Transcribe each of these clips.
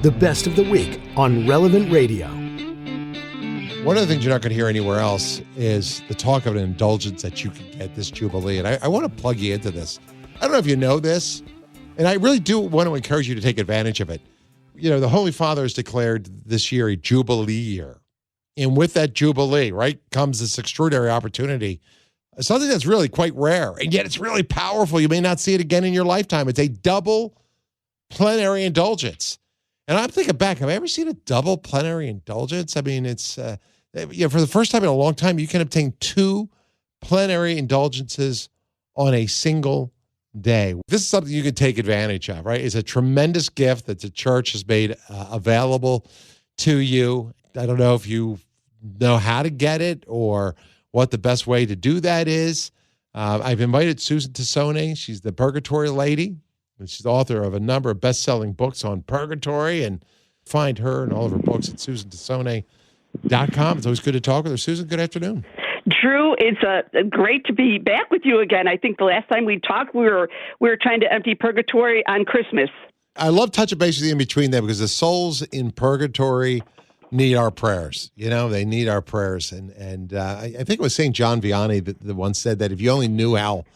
The best of the week on Relevant Radio. One of the things you're not going to hear anywhere else is the talk of an indulgence that you can get this Jubilee. And I want to plug you into this. I don't know if you know this, and I really do want to encourage you to take advantage of it. You know, the Holy Father has declared this year a Jubilee year. And with that Jubilee, right, comes this extraordinary opportunity, something that's really quite rare, and yet it's really powerful. You may not see it again in your lifetime. It's a double plenary indulgence. And I'm thinking back, have I ever seen a double plenary indulgence? I mean, it's, for the first time in a long time, you can obtain 2 plenary indulgences on a single day. This is something you can take advantage of, right? It's a tremendous gift that the church has made available to you. I don't know if you know how to get it or what the best way to do that is. I've invited Susan Tassone. She's the Purgatory Lady. She's the author of a number of best-selling books on purgatory, and find her and all of her books at susantassone.com. It's always good to talk with her. Susan, good afternoon. Drew, it's great to be back with you again. I think the last time we talked, we were trying to empty purgatory on Christmas. I love touching base with you in between them because the souls in purgatory need our prayers. You know, they need our prayers. And I think it was St. John Vianney that once said that if you only knew how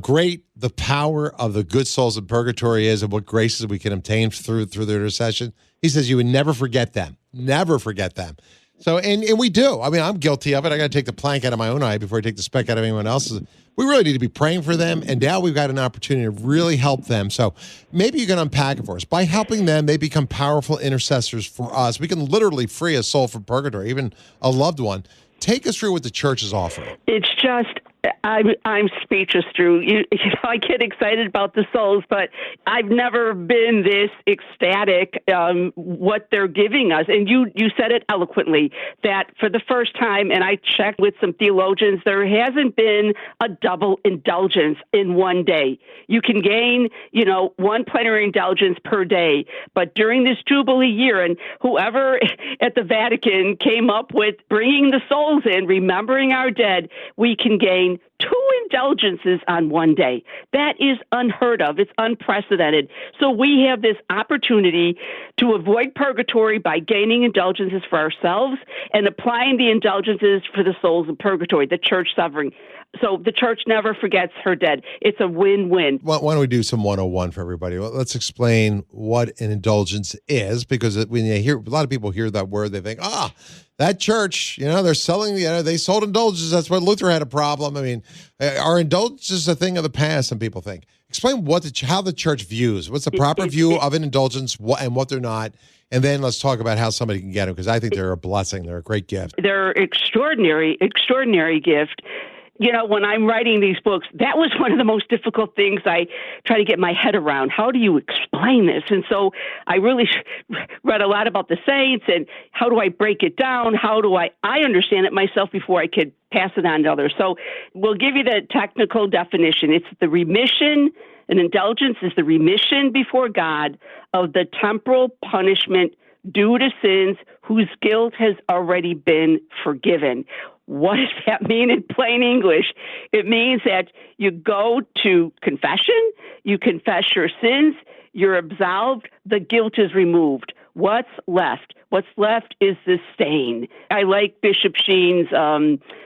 great the power of the good souls in purgatory is and what graces we can obtain through their intercession, he says you would never forget them. Never forget them. So, and we do. I mean, I'm guilty of it. I got to take the plank out of my own eye before I take the speck out of anyone else's. We really need to be praying for them, and now we've got an opportunity to really help them. So maybe you can unpack it for us. By helping them, they become powerful intercessors for us. We can literally free a soul from purgatory, even a loved one. Take us through what the church is offering. It's just, I'm speechless, Drew. You know, I get excited about the souls, but I've never been this ecstatic what they're giving us. And you said it eloquently, that for the first time, and I checked with some theologians, there hasn't been a double indulgence in one day. You can gain, 1 plenary indulgence per day, but during this Jubilee year, and whoever at the Vatican came up with bringing the souls in, remembering our dead, we can gain 2 indulgences on one day. That is unheard of. It's unprecedented. So we have this opportunity to avoid purgatory by gaining indulgences for ourselves and applying the indulgences for the souls in purgatory, the church suffering. So the church never forgets her dead. It's a win-win. Why don't we do some 101 for everybody? Well, let's explain what an indulgence is, because when you hear, a lot of people hear that word, they think, that church, they're selling, they sold indulgences. That's why Luther had a problem. I mean, are indulgences a thing of the past? Some people think. Explain how the church views. What's the proper view of an indulgence and what they're not? And then let's talk about how somebody can get them, because I think they're a blessing. They're a great gift. They're extraordinary gift. When I'm writing these books, that was one of the most difficult things I try to get my head around. How do you explain this? And so I really read a lot about the saints and how do I break it down? How do I understand it myself before I could pass it on to others? So we'll give you the technical definition. It's the remission. An indulgence is the remission before God of the temporal punishment due to sins whose guilt has already been forgiven. What does that mean in plain English? It means that you go to confession, you confess your sins, you're absolved, the guilt is removed. What's left? What's left is the stain. I like Bishop Sheen's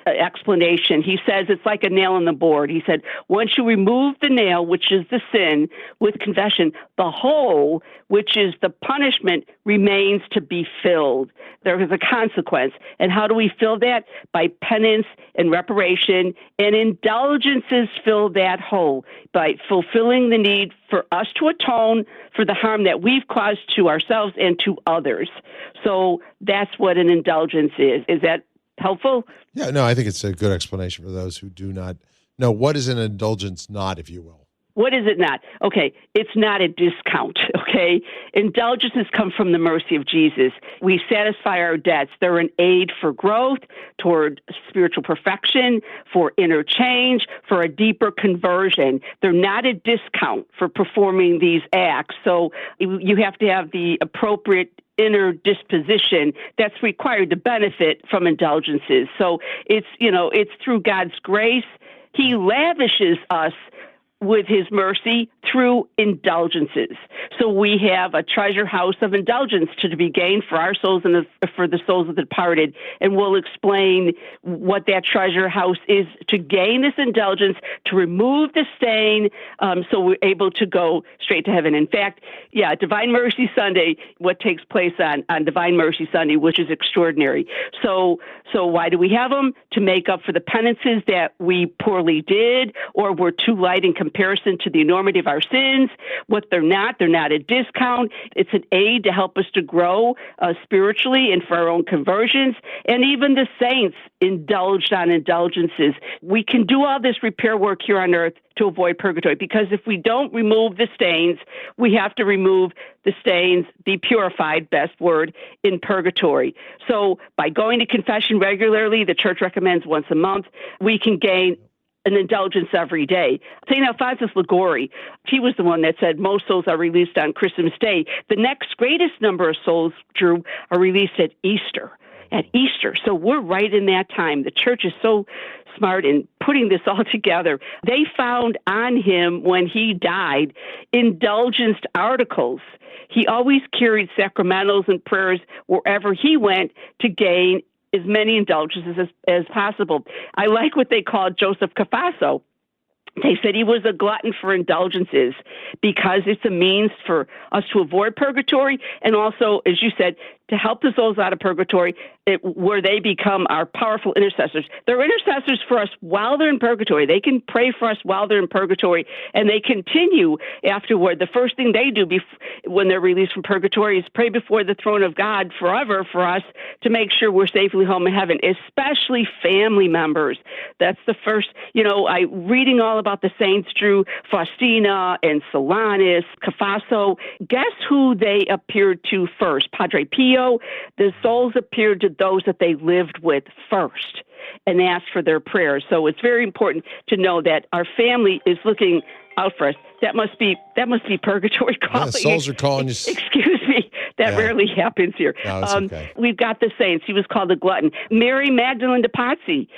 explanation. He says it's like a nail on the board. He said, once you remove the nail, which is the sin, with confession, the hole, which is the punishment, remains to be filled. There is a consequence. And how do we fill that? By penance and reparation, and indulgences fill that hole by fulfilling the need for us to atone for the harm that we've caused to ourselves and to others. So that's what an indulgence is. Is that helpful? Yeah, no, I think it's a good explanation for those who do not know. What is an indulgence not, if you will? What is it not? Okay, it's not a discount, okay? Indulgences come from the mercy of Jesus. We satisfy our debts. They're an aid for growth, toward spiritual perfection, for interchange, for a deeper conversion. They're not a discount for performing these acts. So you have to have the appropriate inner disposition that's required to benefit from indulgences. So it's through God's grace. He lavishes us with his mercy through indulgences. So we have a treasure house of indulgence to be gained for our souls and for the souls of the departed. And we'll explain what that treasure house is to gain this indulgence, to remove the stain, so we're able to go straight to heaven. In fact, Divine Mercy Sunday, what takes place on Divine Mercy Sunday, which is extraordinary. So why do we have them? To make up for the penances that we poorly did or were too light in comparison to the enormity of our sins. What they're not a discount. It's an aid to help us to grow spiritually and for our own conversions. And even the saints indulged on indulgences. We can do all this repair work here on earth to avoid purgatory, because if we don't remove the stains, we have to remove the stains, be purified, best word, in purgatory. So by going to confession regularly, the church recommends once a month, we can gain an indulgence every day. St. Alphonsus Liguori, he was the one that said most souls are released on Christmas Day. The next greatest number of souls, Drew, are released at Easter. So we're right in that time. The church is so smart in putting this all together. They found on him, when he died, indulgence articles. He always carried sacramentals and prayers wherever he went to gain as many indulgences as possible. I like what they called Joseph Cafasso. They said he was a glutton for indulgences because it's a means for us to avoid purgatory, and also, as you said, to help the souls out of purgatory, where they become our powerful intercessors. They're intercessors for us while they're in purgatory. They can pray for us while they're in purgatory, and they continue afterward. The first thing they do when they're released from purgatory is pray before the throne of God forever for us to make sure we're safely home in heaven, especially family members. That's the first, reading all about the saints, Drew, Faustina and Solanus, Cafasso. Guess who they appeared to first? Padre Pio. The souls appeared to those that they lived with first and asked for their prayers. So it's very important to know that our family is looking out for us. That must be purgatory calling. Yeah, souls are calling you. Excuse me. That rarely happens here. No, it's okay. We've got the saints. He was called a glutton. Mary Magdalene de Pazzi,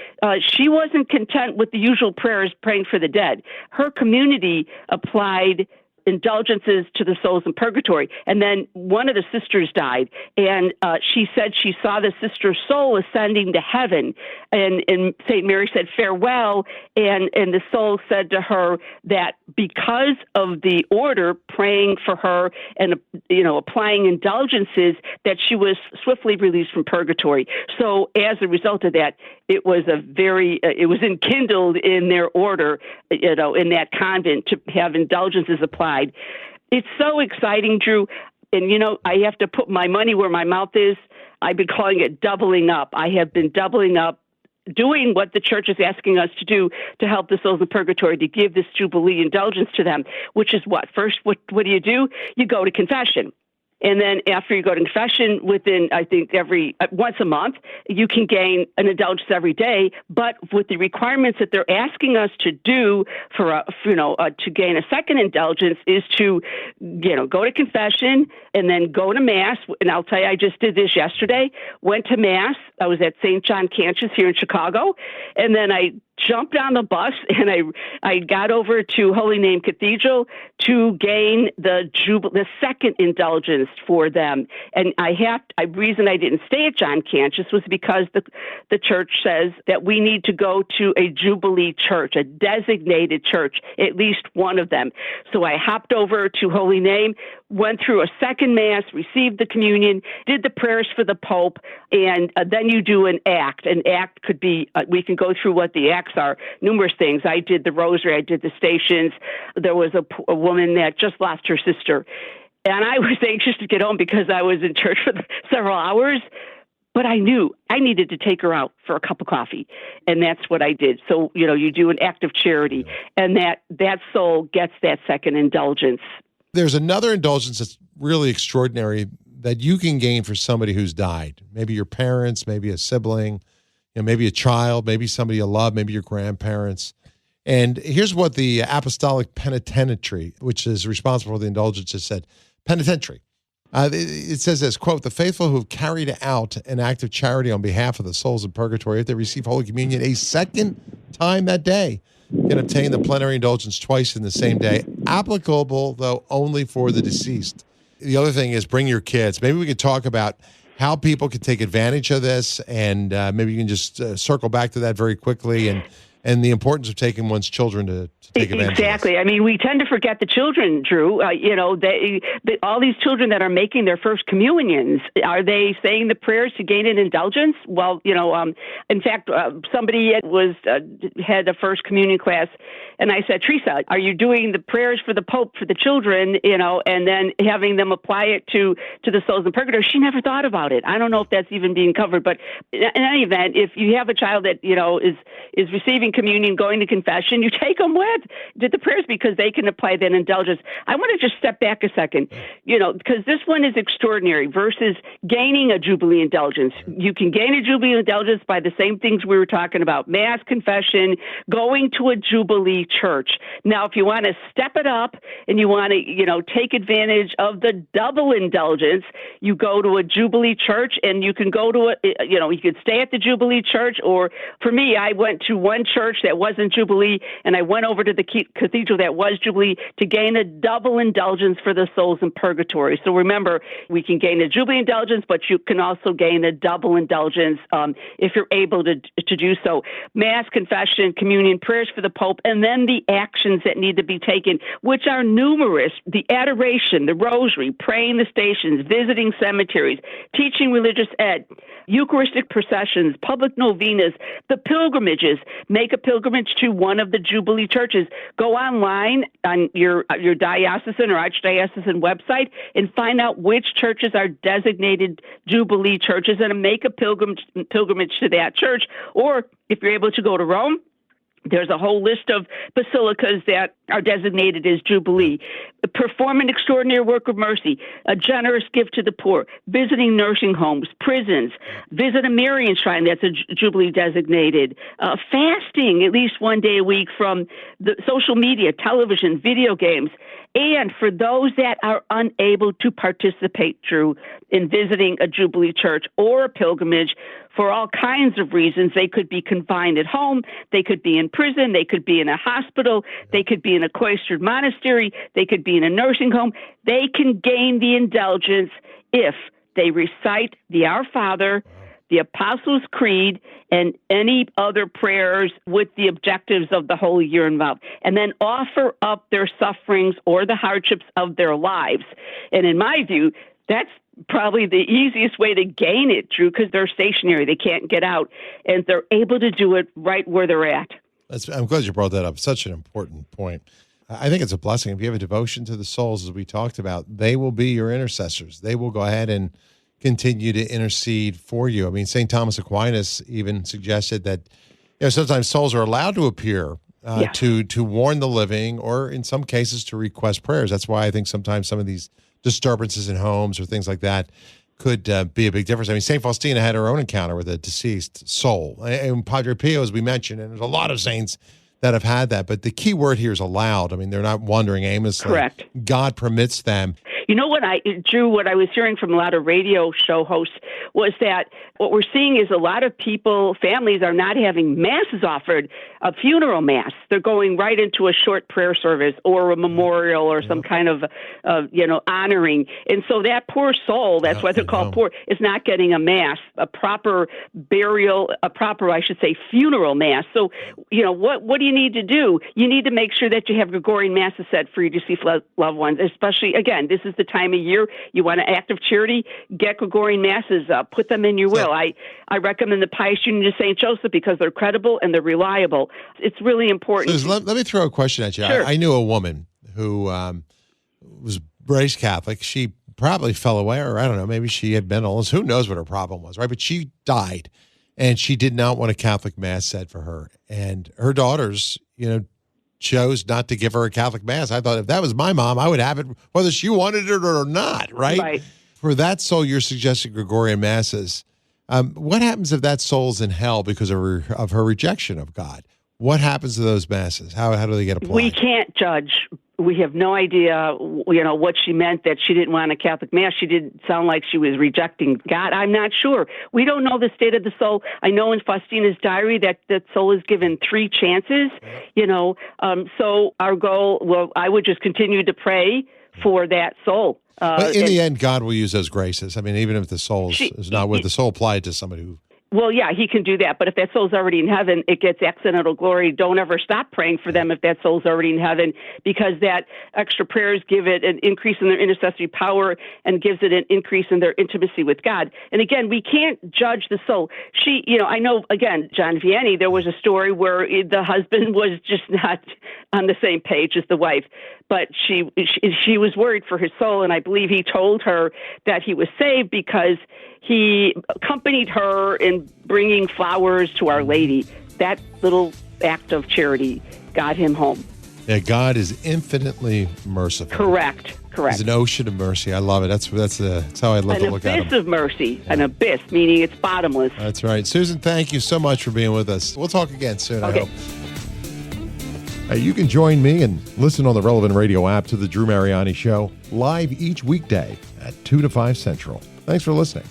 she wasn't content with the usual prayers praying for the dead. Her community applied indulgences to the souls in purgatory. And then one of the sisters died, and she said she saw the sister's soul ascending to heaven. And St. Mary said farewell, and the soul said to her that because of the order praying for her and applying indulgences, that she was swiftly released from purgatory. So as a result of that, it was it was enkindled in their order, in that convent, to have indulgences applied. It's so exciting, Drew. And, I have to put my money where my mouth is. I've been calling it doubling up. I have been doubling up, doing what the church is asking us to do to help the souls in purgatory, to give this Jubilee indulgence to them, which is what? First, what do? You go to confession. And then after you go to confession, within, I think, once a month, you can gain an indulgence every day. But with the requirements that they're asking us to do to gain a second indulgence is to, go to confession and then go to Mass. And I'll tell you, I just did this yesterday. Went to Mass. I was at St. John Cantius here in Chicago. And then I jumped on the bus and I got over to Holy Name Cathedral to gain the second indulgence for them. And the reason I didn't stay at John Cantius was because the church says that we need to go to a Jubilee church, a designated church, at least one of them. So I hopped over to Holy Name, went through a second Mass, received the communion, did the prayers for the Pope, and then you do an act. An act could be, we can go through what the acts are, numerous things. I did the rosary, I did the stations. There was a woman that just lost her sister. And I was anxious to get home because I was in church for several hours. But I knew I needed to take her out for a cup of coffee, and that's what I did. So, you do an act of charity, and that soul gets that second indulgence. There's another indulgence that's really extraordinary that you can gain for somebody who's died. Maybe your parents, maybe a sibling, maybe a child, maybe somebody you love, maybe your grandparents. And here's what the Apostolic Penitentiary, which is responsible for the indulgences, said. Penitentiary. It says this, quote, the faithful who have carried out an act of charity on behalf of the souls in purgatory, if they receive Holy Communion a second time that day, can obtain the plenary indulgence twice in the same day, applicable, though, only for the deceased. The other thing is bring your kids. Maybe we could talk about how people can take advantage of this, and maybe you can just circle back to that very quickly, and the importance of taking one's children to take advantage Exactly. of this. I mean, we tend to forget the children, Drew. All these children that are making their first communions, are they saying the prayers to gain an indulgence? Well, in fact, somebody had a first communion class, and I said, Teresa, are you doing the prayers for the Pope for the children, and then having them apply it to the souls in purgatory? She never thought about it. I don't know if that's even being covered, but in any event, if you have a child that, is receiving communion, going to confession, you take them with did the prayers because they can apply that indulgence. I want to just step back a second, because this one is extraordinary versus gaining a Jubilee indulgence. You can gain a Jubilee indulgence by the same things we were talking about: Mass, confession, going to a Jubilee church. Now, if you want to step it up and you want to, take advantage of the double indulgence, you go to a Jubilee church, and you can go to you could stay at the Jubilee church, or for me, I went to one church that wasn't Jubilee, and I went over to the cathedral that was Jubilee to gain a double indulgence for the souls in purgatory. So remember, we can gain a Jubilee indulgence, but you can also gain a double indulgence if you're able to do so. Mass, confession, communion, prayers for the Pope, and then the actions that need to be taken, which are numerous: the adoration, the rosary, praying the stations, visiting cemeteries, teaching religious ed, Eucharistic processions, public novenas, the pilgrimages. Make a pilgrimage to one of the Jubilee churches. Go online on your diocesan or archdiocesan website and find out which churches are designated Jubilee churches and make a pilgrimage to that church. Or if you're able to go to Rome, there's a whole list of basilicas that are designated as Jubilee. Perform an extraordinary work of mercy, a generous gift to the poor, visiting nursing homes, prisons, visit a Marian shrine that's a Jubilee designated, fasting at least one day a week from the social media, television, video games. And for those that are unable to participate, Drew, in visiting a Jubilee church or a pilgrimage for all kinds of reasons, they could be confined at home, they could be in prison, they could be in a hospital, they could be in a cloistered monastery, they could be in a nursing home, they can gain the indulgence if they recite the Our Father, the Apostles' Creed, and any other prayers with the objectives of the Holy Year involved, and then offer up their sufferings or the hardships of their lives. And in my view, that's probably the easiest way to gain it, Drew, because they're stationary. They can't get out, and they're able to do it right where they're at. I'm glad you brought that up. Such an important point. I think it's a blessing. If you have a devotion to the souls, as we talked about, they will be your intercessors. They will go ahead and continue to intercede for you. I mean, St. Thomas Aquinas even suggested that sometimes souls are allowed to appear to warn the living, or in some cases to request prayers. That's why I think sometimes some of these disturbances in homes or things like that could be a big difference. I mean, St. Faustina had her own encounter with a deceased soul. And Padre Pio, as we mentioned, and there's a lot of saints that have had that. But the key word here is allowed. I mean, they're not wandering aimlessly. Correct. God permits them. You know what Drew, what I was hearing from a lot of radio show hosts was that what we're seeing is a lot of families are not having masses offered, a funeral mass. They're going right into a short prayer service or a memorial or some kind of, honoring. And so that poor soul, that's why they're called poor, is not getting a mass, a proper burial, funeral mass. So, what do you need to do? You need to make sure that you have Gregorian masses set for your deceased loved ones, especially, again, this is the time of year you want an act of charity, get Gregorian masses up, put them in your will. I recommend the Pious Union of St. Joseph because they're credible and they're reliable. It's really important. So let me throw a question at you. Sure. I knew a woman who was raised Catholic. She probably fell away, or I don't know, maybe she had been illness. Who knows what her problem was, right? But she died, and she did not want a Catholic mass said for her. And her daughters, chose not to give her a Catholic mass. I thought if that was my mom, I would have it whether she wanted it or not, right? Right. For that soul, you're suggesting Gregorian masses. What happens if that soul's in hell because of her rejection of God? What happens to those masses? How do they get applied? We can't judge We have no idea, what she meant, that she didn't want a Catholic Mass. She didn't sound like she was rejecting God. I'm not sure. We don't know the state of the soul. I know in Faustina's diary that the soul is given 3 chances, so our goal, I would just continue to pray for that soul. But in the end, God will use those graces. I mean, even if the soul is not with the soul applied to somebody who... Well, yeah, he can do that. But if that soul's already in heaven, it gets accidental glory. Don't ever stop praying for them if that soul's already in heaven, because that extra prayers give it an increase in their intercessory power and gives it an increase in their intimacy with God. And again, we can't judge the soul. I know, again, John Vianney, there was a story where the husband was just not on the same page as the wife, but she was worried for his soul, and I believe he told her that he was saved because he accompanied her in bringing flowers to Our Lady. That little act of charity got him home. Yeah, God is infinitely merciful. Correct. He's an ocean of mercy. I love it. That's how I love to look at him. An abyss of mercy. Yeah. An abyss, meaning it's bottomless. That's right. Susan, thank you so much for being with us. We'll talk again soon, okay. I hope. You can join me and listen on the Relevant Radio app to The Drew Mariani Show live each weekday at 2 to 5 Central. Thanks for listening.